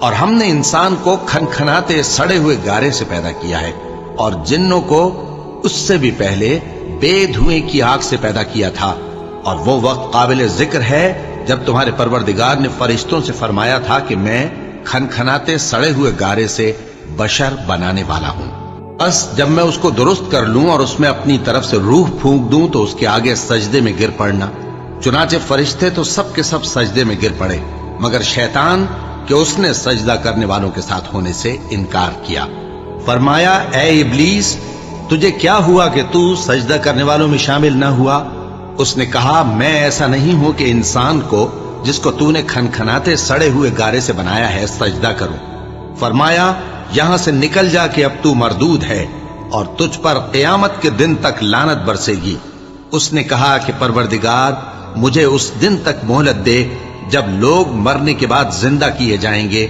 اور ہم نے انسان کو کھنکھناتے سڑے ہوئے گارے سے پیدا کیا ہے، اور جنوں کو اس سے بھی پہلے بے دھوئیں کی آگ سے پیدا کیا تھا۔ اور وہ وقت قابل ذکر ہے جب تمہارے پروردگار نے فرشتوں سے فرمایا تھا کہ میں کھنکھناتے سڑے ہوئے گارے سے بشر بنانے والا ہوں، بس جب میں اس کو درست کر لوں اور اس میں اپنی طرف سے روح پھونک دوں تو اس کے آگے سجدے میں گر پڑنا۔ چنانچہ فرشتے تو سب کے سب سجدے میں گر پڑے مگر شیطان کہ اس نے سجدہ کرنے والوں کے ساتھ ہونے سے انکار کیا۔ فرمایا اے ابلیس، تجھے کیا ہوا کہ تو سجدہ کرنے والوں میں شامل نہ ہوا؟ اس نے کہا میں ایسا نہیں ہوں کہ انسان کو جس کو تو نے کھنکھناتے سڑے ہوئے گارے سے بنایا ہے سجدہ کروں۔ فرمایا یہاں سے نکل جا کہ اب تو مردود ہے اور تجھ پر قیامت کے دن تک لعنت برسے گی۔ اس نے کہا کہ پروردگار مجھے اس دن تک مہلت دے جب لوگ مرنے کے بعد زندہ کیے جائیں گے